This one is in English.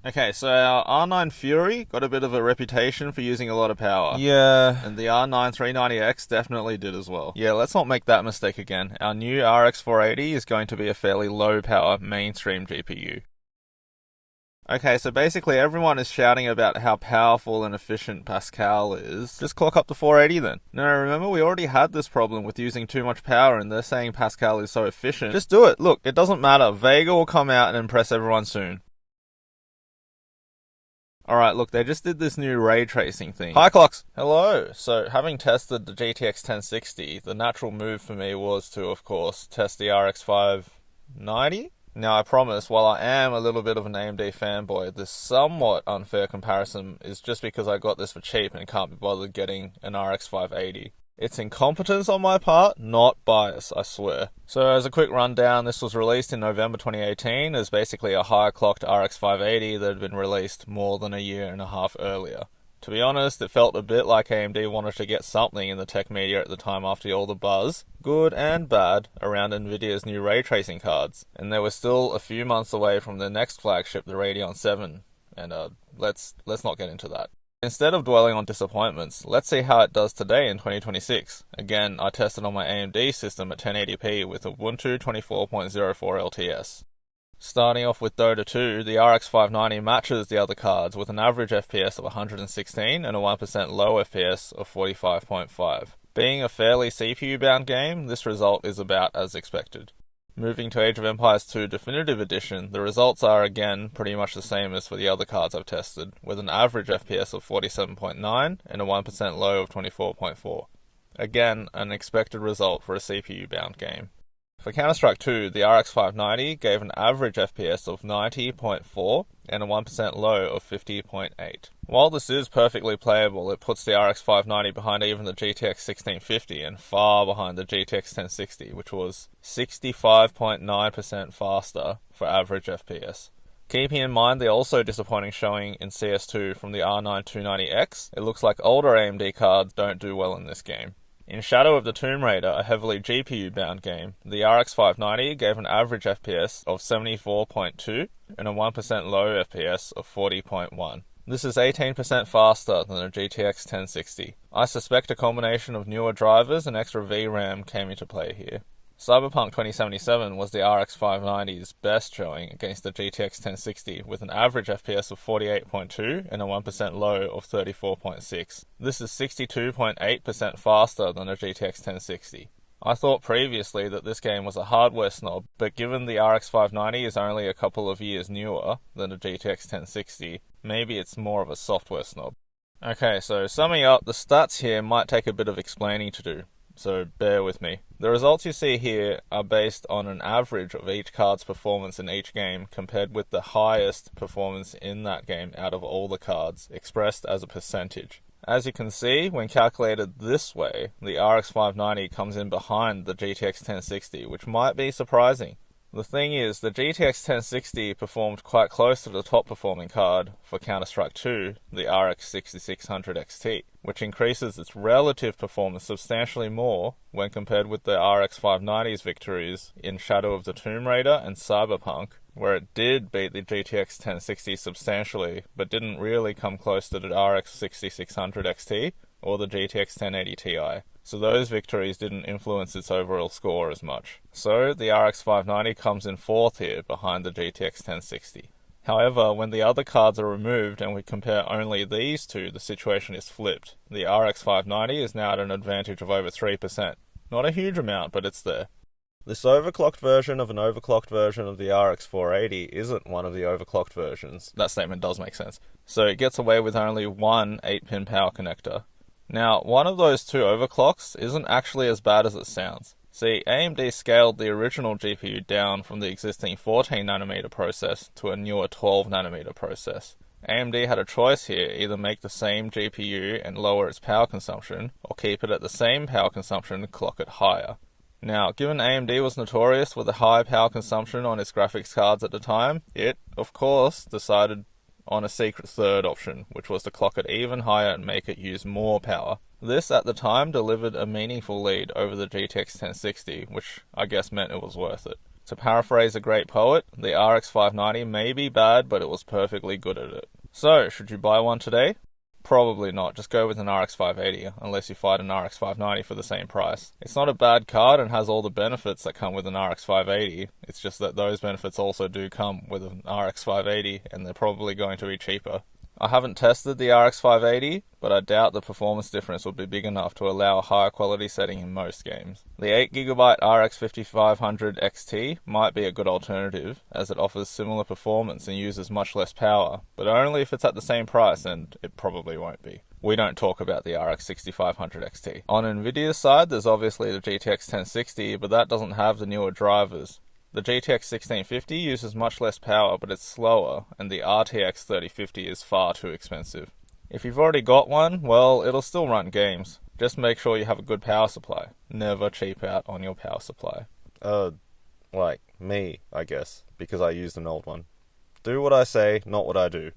Okay, so our R9 Fury got a bit of a reputation for using a lot of power. Yeah. And the R9 390X definitely did as well. Yeah, let's not make that mistake again. Our new RX 480 is going to be a fairly low power mainstream GPU. Okay, so basically everyone is shouting about how powerful and efficient Pascal is. Just clock up to 480 then. No, remember we already had this problem with using too much power and they're saying Pascal is so efficient. Just do it. Look, it doesn't matter. Vega will come out and impress everyone soon. Alright, look, they just did this new ray tracing thing. Hi, Clocks! Hello! So, having tested the GTX 1060, the natural move for me was to, of course, test the RX 590? Now, I promise, while I am a little bit of an AMD fanboy, this somewhat unfair comparison is just because I got this for cheap and can't be bothered getting an RX 580. It's incompetence on my part, not bias, I swear. So as a quick rundown, this was released in November 2018 as basically a higher-clocked RX 580 that had been released more than a year and a half earlier. To be honest, it felt a bit like AMD wanted to get something in the tech media at the time after all the buzz, good and bad, around Nvidia's new ray tracing cards, and they were still a few months away from their next flagship, the Radeon 7, and let's not get into that. Instead of dwelling on disappointments, let's see how it does today in 2026. Again, I tested on my AMD system at 1080p with Ubuntu 24.04 LTS. Starting off with Dota 2, the RX 590 matches the other cards with an average FPS of 116 and a 1% low FPS of 45.5. Being a fairly CPU-bound game, this result is about as expected. Moving to Age of Empires 2 Definitive Edition, the results are again pretty much the same as for the other cards I've tested, with an average FPS of 47.9 and a 1% low of 24.4. Again, an expected result for a CPU-bound game. For Counter-Strike 2, the RX 590 gave an average FPS of 90.4 and a 1% low of 50.8. While this is perfectly playable, it puts the RX 590 behind even the GTX 1650 and far behind the GTX 1060, which was 65.9% faster for average FPS. Keeping in mind the also disappointing showing in CS2 from the R9 290X, it looks like older AMD cards don't do well in this game. In Shadow of the Tomb Raider, a heavily GPU-bound game, the RX 590 gave an average FPS of 74.2 and a 1% low FPS of 40.1. This is 18% faster than a GTX 1060. I suspect a combination of newer drivers and extra VRAM came into play here. Cyberpunk 2077 was the RX 590's best showing against the GTX 1060 with an average FPS of 48.2 and a 1% low of 34.6. This is 62.8% faster than a GTX 1060. I thought previously that this game was a hardware snob, but given the RX 590 is only a couple of years newer than a GTX 1060, maybe it's more of a software snob. Okay, so summing up, the stats here might take a bit of explaining to do, so bear with me. The results you see here are based on an average of each card's performance in each game compared with the highest performance in that game out of all the cards, expressed as a percentage. As you can see, when calculated this way, the RX 590 comes in behind the GTX 1060, which might be surprising. The thing is, the GTX 1060 performed quite close to the top performing card for Counter-Strike 2, the RX 6600 XT, which increases its relative performance substantially more when compared with the RX 590's victories in Shadow of the Tomb Raider and Cyberpunk, where it did beat the GTX 1060 substantially, but didn't really come close to the RX 6600 XT or the GTX 1080 Ti. So those victories didn't influence its overall score as much. So the RX 590 comes in fourth here behind the GTX 1060. However, when the other cards are removed and we compare only these two, the situation is flipped. The RX 590 is now at an advantage of over 3%. Not a huge amount, but it's there. This overclocked version of an overclocked version of the RX 480 isn't one of the overclocked versions. That statement does make sense. So it gets away with only one 8-pin power connector. Now, one of those two overclocks isn't actually as bad as it sounds. See, AMD scaled the original GPU down from the existing 14nm process to a newer 12nm process. AMD had a choice here, either make the same GPU and lower its power consumption, or keep it at the same power consumption and clock it higher. Now, given AMD was notorious with a high power consumption on its graphics cards at the time, it, of course, decided on a secret third option, which was to clock it even higher and make it use more power. This, at the time, delivered a meaningful lead over the GTX 1060, which I guess meant it was worth it. To paraphrase a great poet, the RX 590 may be bad, but it was perfectly good at it. So, should you buy one today? Probably not, just go with an RX 580, unless you find an RX 590 for the same price. It's not a bad card and has all the benefits that come with an RX 580, it's just that those benefits also do come with an RX 580, and they're probably going to be cheaper. I haven't tested the RX 580, but I doubt the performance difference would be big enough to allow a higher quality setting in most games. The 8GB RX 5500 XT might be a good alternative, as it offers similar performance and uses much less power, but only if it's at the same price, and it probably won't be. We don't talk about the RX 6500 XT. On Nvidia's side, there's obviously the GTX 1060, but that doesn't have the newer drivers. The GTX 1650 uses much less power, but it's slower, and the RTX 3050 is far too expensive. If you've already got one, well, it'll still run games. Just make sure you have a good power supply. Never cheap out on your power supply. Like me, I guess, because I used an old one. Do what I say, not what I do.